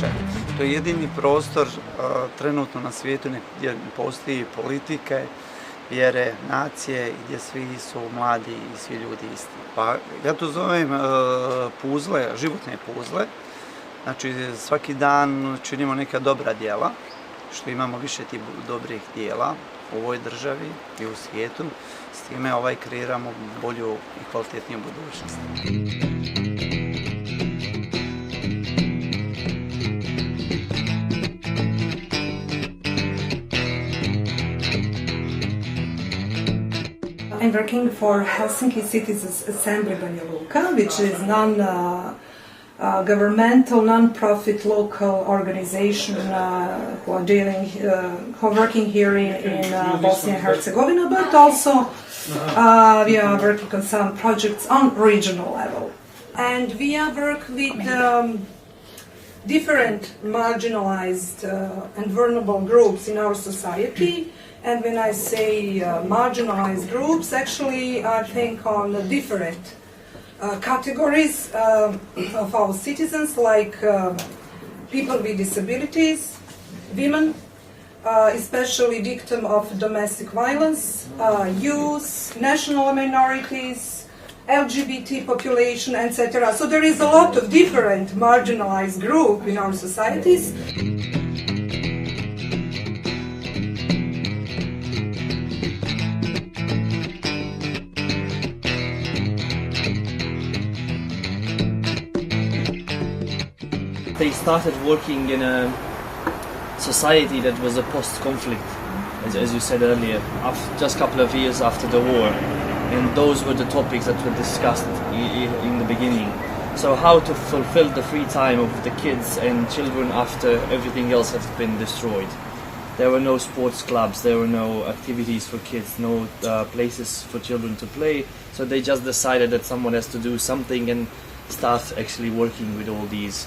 naše. To je jedini prostor trenutno na svijetu gdje postoji politike, vjere, nacije, gdje svi su mladi i svi ljudi isti. Pa ja to zovem puzle, životne puzle. Znači svaki dan činimo neka dobra djela, što imamo više tih dobrih djela u ovoj državi i u svijetu. S time kreiramo bolju i kvalitetniju budućnost. I'm working for Helsinki Citizens Assembly Banja Luka, which is non-governmental, non-profit local organization who are working here in Bosnia and Herzegovina, but also we are working on some projects on regional level. And we work with different marginalized and vulnerable groups in our society. And when I say marginalized groups, actually I think on different categories of our citizens, like people with disabilities, women, especially victims of domestic violence, youth, national minorities, LGBT population, etc. So there is a lot of different marginalized groups in our societies. They started working in a society that was a post-conflict, as you said earlier, just a couple of years after the war, and those were the topics that were discussed in the beginning. So how to fulfill the free time of the kids and children after everything else has been destroyed. There were no sports clubs, there were no activities for kids, no places for children to play, so they just decided that someone has to do something and start actually working with all these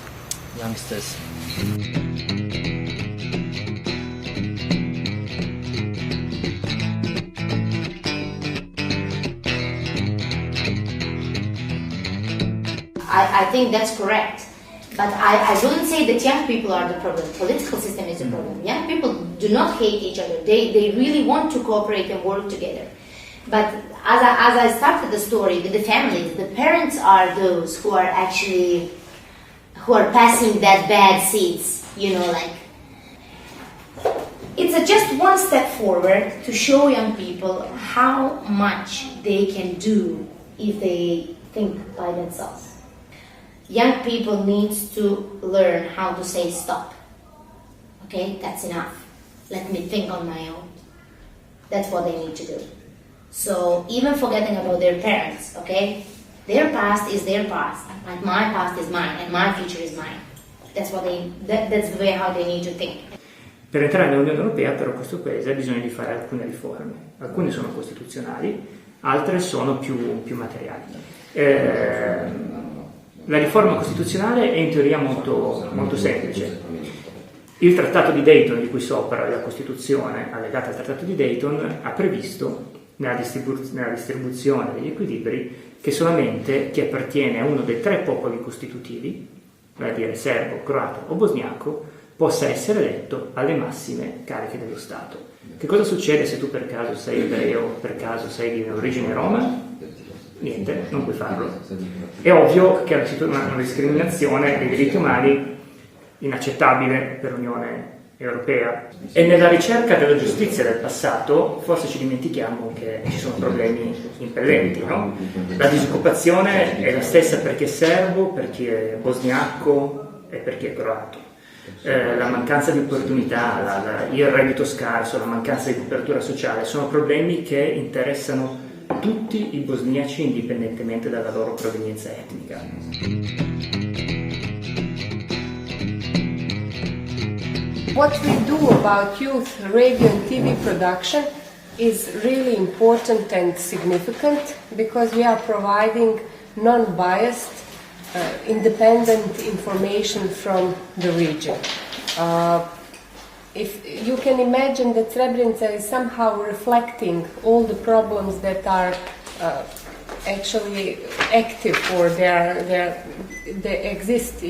youngsters. I think that's correct. But I wouldn't say that young people are the problem. Political system is the problem. Young people do not hate each other. They really want to cooperate and work together. But as I started the story with the families, the parents are those who are passing that bad seeds, it's just one step forward to show young people how much they can do if they think by themselves. Young people need to learn how to say stop. Okay, that's enough. Let me think on my own. That's what they need to do. So even forgetting about their parents, okay? Their past is their past, and my past is mine, and my future is mine. That's the way how they need to think. Per entrare nell'Unione Europea, però, questo paese ha bisogno di fare alcune riforme. Alcune sono costituzionali, altre sono più materiali. La riforma costituzionale è in teoria molto semplice. Il Trattato di Dayton, di cui sopra la Costituzione allegata al Trattato di Dayton, ha previsto nella distribuzione degli equilibri che solamente chi appartiene a uno dei 3 popoli costitutivi, vale a dire serbo, croato o bosniaco, possa essere eletto alle massime cariche dello Stato. Che cosa succede se tu per caso sei ebreo, per caso sei di origine roma? Niente, non puoi farlo. È ovvio che è una discriminazione dei diritti umani inaccettabile per l'Unione Europea. E nella ricerca della giustizia del passato forse ci dimentichiamo che ci sono problemi impellenti, no? La disoccupazione è la stessa per chi è serbo, per chi è bosniaco e per chi è croato. La mancanza di opportunità, il reddito scarso, la mancanza di copertura sociale sono problemi che interessano tutti i bosniaci indipendentemente dalla loro provenienza etnica. What we do about youth radio and TV production is really important and significant because we are providing non-biased, independent information from the region. If you can imagine that Srebrenica is somehow reflecting all the problems that are actually active, or they exist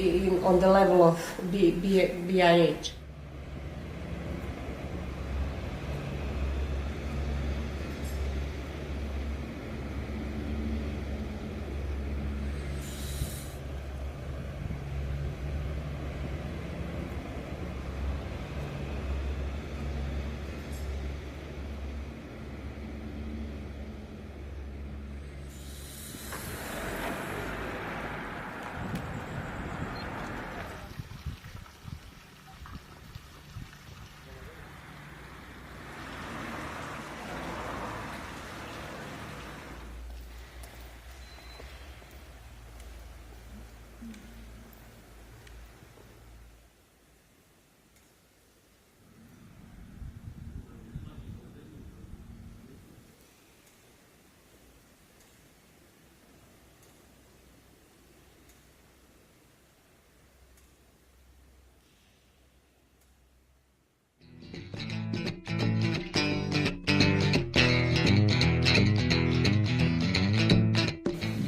on the level of BIH.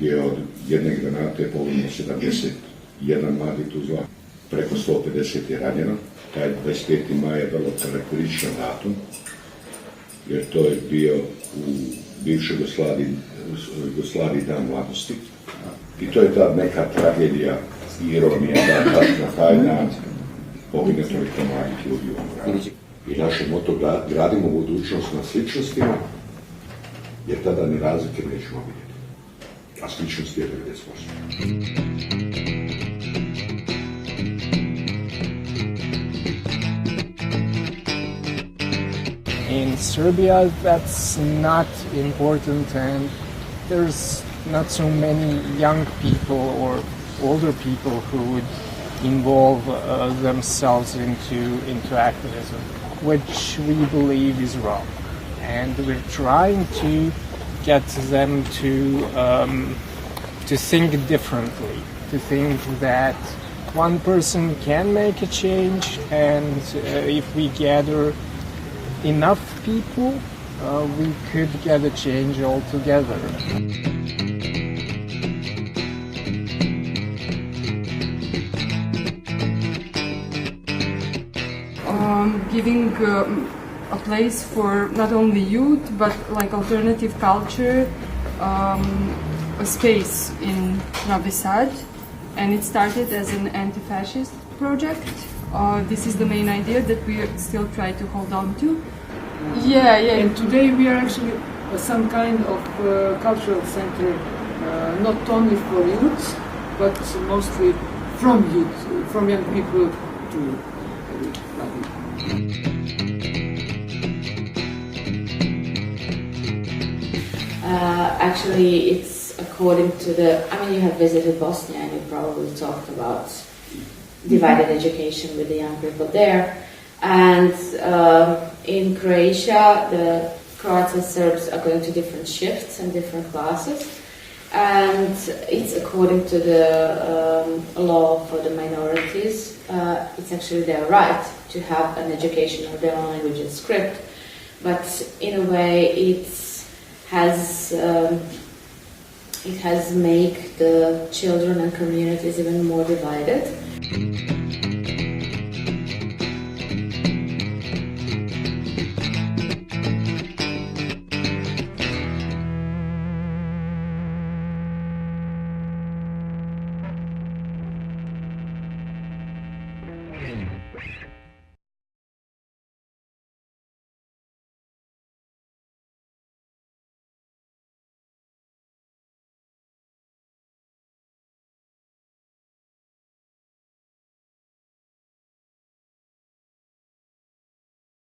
Gdje od jedne granate je poginulo 71 mladi Tuzla, preko 150 je ranjeno. Taj 25. maj je vrlo karakterističan datum, jer to je bio u bivšoj Jugoslaviji dan mladosti. I to je ta neka tragedija i ironija da na taj dan pogine toliko mladih ljudi u ovom gradu. I naše moto gradimo budućnost na sličnostima, jer tada ni razlike nećemo vidjeti. A sličnost je 90%. In Serbia, that's not important, and there's not so many young people or older people who would involve themselves into activism, which we believe is wrong. And we're trying to get them to think differently, to think that one person can make a change, and if we gather enough people, we could get a change altogether. Giving a place for not only youth but like alternative culture, a space in Novi Sad, and it started as an anti-fascist project. This is the main idea that we still try to hold on to. Yeah. And today we are actually some kind of cultural center, not only for youth, but mostly from youth, from young people to everybody. Actually, it's according to you have visited Bosnia and you probably talked about divided education with the young people there. And in Croatia, the Croats and Serbs are going to different shifts and different classes. And it's according to the law for the minorities. It's actually their right to have an education of their own language and script. But in a way, it has made the children and communities even more divided.